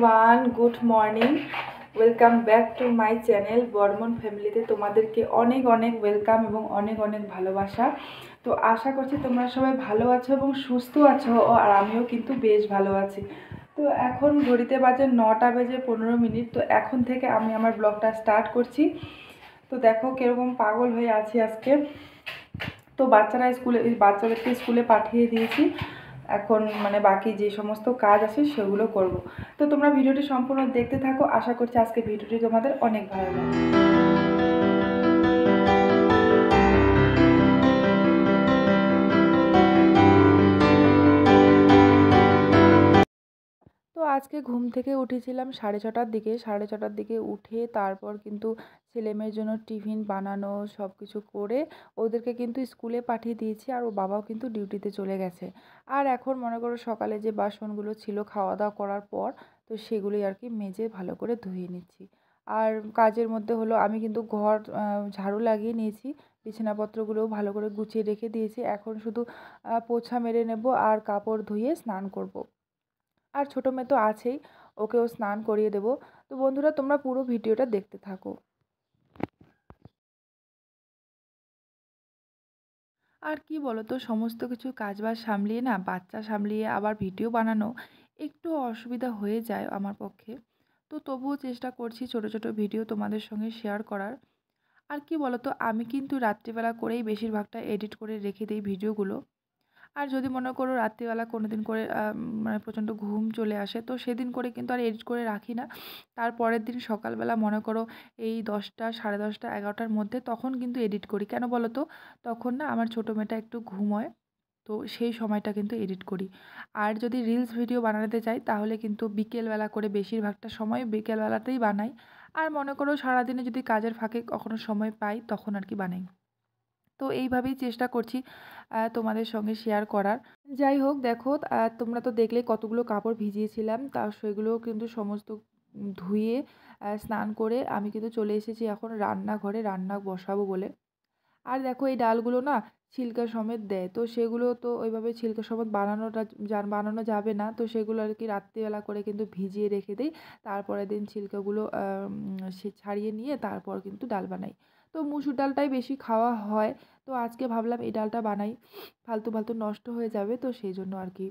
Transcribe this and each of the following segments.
Everyone, good morning. Welcome back to my channel Barman ফ্যামিলিতে তোমাদেরকে অনেক অনেক ওয়েলকাম এবং অনেক অনেক ভালোবাসা। তো আশা করছি তোমরা সবাই ভালো আছো এবং সুস্থ আছো, আর আমিও কিন্তু বেশ ভালো আছি। তো এখন ঘড়িতে বাজে 9টা বেজে 15 মিনিট। তো এখন থেকে আমি আমার ব্লগটা স্টার্ট করছি। তো দেখো কীরকম পাগল হয়ে আছি আজকে। তো বাচ্চাদেরকে স্কুলে পাঠিয়ে দিয়েছি। এখন বাকি যে সমস্ত কাজ আছে সেগুলো করব। তো তোমরা ভিডিওটি সম্পূর্ণ দেখতে থাকো, আশা করছি আজকে ভিডিওটি তোমাদের অনেক ভালো লাগবে। তো আজকে ঘুম থেকে উঠেছিলাম 6:30টার দিকে। 6:30টার দিকে উঠে তারপর কিন্তু ছেলেমেয়ের জন্য টিফিন বানানো সব কিছু করে ওদেরকে কিন্তু স্কুলে পাঠিয়ে দিয়েছি, আর ওর বাবাও কিন্তু ডিউটিতে চলে গেছে। আর এখন মনে করো সকালে যে বাসনগুলো ছিল খাওয়া দাওয়া করার পর, তো সেগুলোই আর কি মেজে ভালো করে ধুয়ে নিচ্ছি। আর কাজের মধ্যে হলো আমি কিন্তু ঘর ঝাড়ু লাগিয়ে নিয়েছি, বিছানাপত্রগুলোও ভালো করে গুছিয়ে রেখে দিয়েছি। এখন শুধু পোছা মেরে নেব আর কাপড় ধুয়ে স্নান করব। আর ছোটো মেয়ে তো আছেই, ওকেও স্নান করিয়ে দেবো। তো বন্ধুরা তোমরা পুরো ভিডিওটা দেখতে থাকো। আর কি বলো তো, সমস্ত কিছু কাজবাজ সামলিয়ে না, বাচ্চা সামলিয়ে আবার ভিডিও বানানো একটু অসুবিধা হয়ে যায় আমার পক্ষে। তো তবুও চেষ্টা করছি ছোট ছোট ভিডিও তোমাদের সঙ্গে শেয়ার করার। আর কি বলো তো, আমি কিন্তু রাত্রিবেলা করেই বেশিরভাগটা এডিট করে রেখে দিই ভিডিওগুলো। আর যদি মনে করো রাত্রিবেলা কোনো দিন করে প্রচণ্ড ঘুম চলে আসে, তো সেদিন করে কিন্তু আর এডিট করে রাখি না। তারপরের দিন সকালবেলা মনে করো এই 10টা, 10:30, 11টার মধ্যে তখন কিন্তু এডিট করি। কেন বলো তো, তখন না আমার ছোটো মেয়েটা একটু ঘুমোয়, তো সেই সময়টা কিন্তু এডিট করি। আর যদি রিলস ভিডিও বানাতে চাই তাহলে কিন্তু বিকেলবেলা করে, বেশিরভাগটা সময় বিকেলবেলাতেই বানাই। আর মনে করো সারাদিনে যদি কাজের ফাঁকে কখনো সময় পাই তখন আর কি বানাই। তো এইভাবেই চেষ্টা করছি তোমাদের সঙ্গে শেয়ার করার। যাই হোক দেখো, তোমরা তো দেখলে কতগুলো কাপড় ভিজিয়েছিলাম, তা সেগুলোও কিন্তু সমস্ত ধুয়ে স্নান করে আমি কিন্তু চলে এসেছি এখন রান্নাঘরে রান্না বসাবো বলে। আর দেখো এই ডালগুলো না ছিলকা সমেত দেয়, তো সেগুলো তো ওইভাবে ছিলকা সমেত বানানো যাবে না, তো সেগুলো আর কি রাত্রিবেলা করে কিন্তু ভিজিয়ে রেখে দিই। তারপরের দিন ছিলকাগুলো ছাড়িয়ে নিয়ে তারপর কিন্তু ডাল বানাই। তো মুসুর ডালটাই বেশি খাওয়া হয়, তো আজকে ভাবলাম এই ডালটা বানাই, ফালতু ফালতু নষ্ট হয়ে যাবে, তো সেই জন্য আর কি।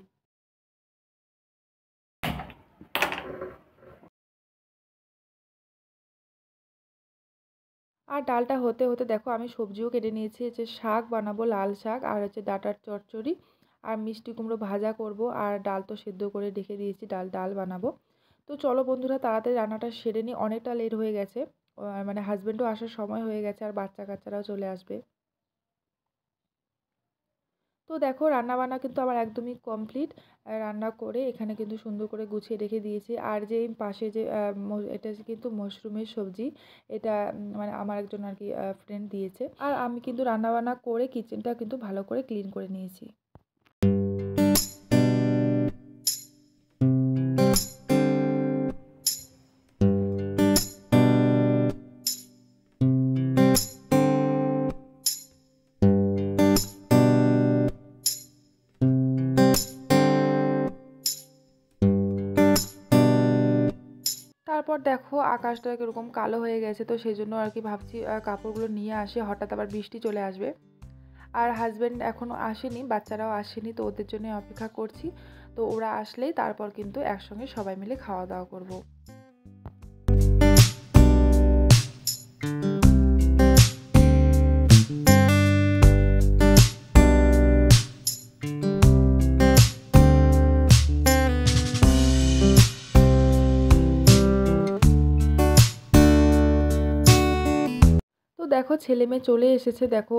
আর ডালটা হতে হতে দেখো আমি সবজিও কেটে নিয়েছি, যে শাক বানাবো, লাল শাক, আর হচ্ছে ডাঁটার চচ্চড়ি, আর মিষ্টি কুমড়ো ভাজা করব, আর ডাল তো সেদ্ধ করে রেখে দিয়েছি, ডাল বানাবো। তো চলো বন্ধুরা তাড়াতাড়ি রান্নাটা সেরে নিই, অনেকটা লেট হয়ে গেছে। হাজব্যান্ডও আসার সময় হয়ে গেছে, আর বাচ্চা কাচ্চারাও চলে আসবে। তো দেখো রান্নাবান্না কিন্তু আমার একদমই কমপ্লিট। রান্না করে এখানে কিন্তু সুন্দর করে গুছিয়ে রেখে দিয়েছি। আর যে পাশে যে এটা কিন্তু মাশরুমের সবজি, এটা আমার একজন আর কি ফ্রেন্ড দিয়েছে। আর আমি কিন্তু রান্নাবান্না করে কিচেনটা কিন্তু ভালো করে ক্লিন করে নিয়েছি। তারপর দেখো আকাশটা কীরকম কালো হয়ে গেছে, তো সেই জন্য আর কি ভাবছি কাপড়গুলো নিয়ে আসি, হঠাৎ আবার বৃষ্টি চলে আসবে। আর হাজব্যান্ড এখনও আসেনি, বাচ্চারাও আসেনি, তো ওদের জন্য অপেক্ষা করছি। তো ওরা আসলেই তারপর কিন্তু একসঙ্গে সবাই মিলে খাওয়া দাওয়া করব। তো দেখো ছেলে মেয়ে চলে এসেছে, দেখো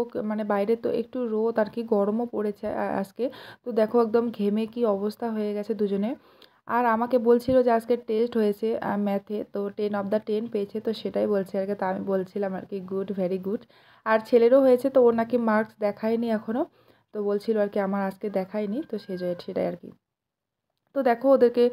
বাইরে তো একটু রোদ আর কি, গরমও পড়েছে আজকে। তো দেখো একদম ঘেমে কি অবস্থা হয়ে গেছে দুজনে। আর আমাকে বলছিল যে আজকে টেস্ট হয়েছে ম্যাথে, তো 10 of the 10 পেয়েছে, তো সেটাই বলছে আর কি। তা আমি বলছিলাম আর কি গুড, ভেরি গুড। আর ছেলেরও হয়েছে, তো ওর নাকি মার্কস দেখায়নি এখনও, তো বলছিল আর কি আমার আজকে দেখায়নি, তো সেটাই আর কি। তো দেখো ওদেরকে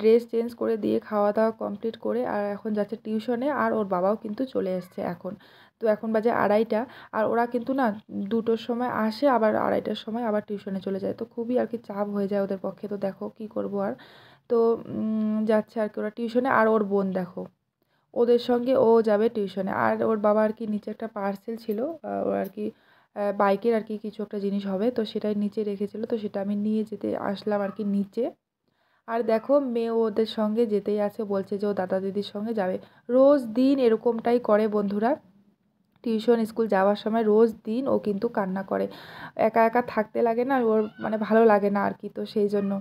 ড্রেস চেঞ্জ করে দিয়ে খাওয়া দাওয়া কমপ্লিট করে আর এখন যাচ্ছে টিউশনে, আর ওর বাবাও কিন্তু চলে এসছে এখন। তো এখন বাজে 2:30, আর ওরা কিন্তু না 2টোর সময় আসে, আবার 2:30টার সময় আবার টিউশনে চলে যায়, তো খুবই আর কি চাপ হয়ে যায় ওদের পক্ষে। তো দেখো কি করব আর। তো যাচ্ছে আর কি ওরা টিউশনে। আর ওর বোন দেখো, ওদের সঙ্গে ও যাবে টিউশনে। আর ওর বাবা আর কি নিচে একটা পার্সেল ছিল, ওর আর কি বাইকের আর কি কিছু একটা জিনিস হবে, তো সেটাই নিচে রেখেছিল, তো সেটা আমি নিয়ে যেতে আসলাম আর কি নিচে। আর দেখো মেয়ে ওদের সঙ্গে যেতেই আছে, বলছে যে ও দাদা দিদির সঙ্গে যাবে। রোজ দিন এরকমটাই করে বন্ধুরা, টিউশন স্কুল যাওয়ার সময় রোজ দিন ও কিন্তু কান্না করে। একা একা থাকতে লাগে না ওর, মানে ভালো লাগে না আর কি, তো সেই জন্য।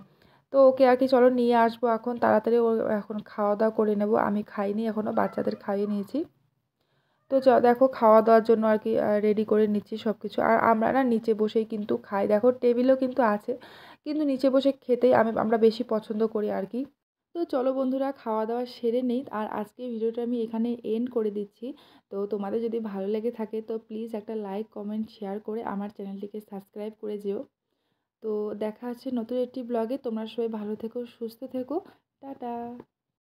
তো ওকে আর কি চলো নিয়ে আসবো এখন তাড়াতাড়ি, ও এখন খাওয়া দাওয়া করে নেব। আমি খাইনি এখনও, বাচ্চাদের খাইয়ে নিয়েছি। তো দেখো খাওয়া দাওয়ার জন্য আর কি রেডি করে নিচ্ছি সব কিছু। আর আমরা না নিচে বসেই কিন্তু খাই, দেখো টেবিলও কিন্তু আছে, কিন্তু নিচে বসে খেতেই আমরা বেশি পছন্দ করি আর কি। তো চলো বন্ধুরা খাওয়া দাওয়া সেরে নেই, আর আজকে ভিডিওটা আমি এখানে এন্ড করে দিচ্ছি। তো তোমাদের যদি ভালো লেগে থাকে তো প্লিজ একটা লাইক কমেন্ট শেয়ার করে আমার চ্যানেলটিকে সাবস্ক্রাইব করে যেও। তো দেখা হচ্ছে নতুন একটি ব্লগে। তোমরা সবাই ভালো থেকো, সুস্থ থেকো। টাটা।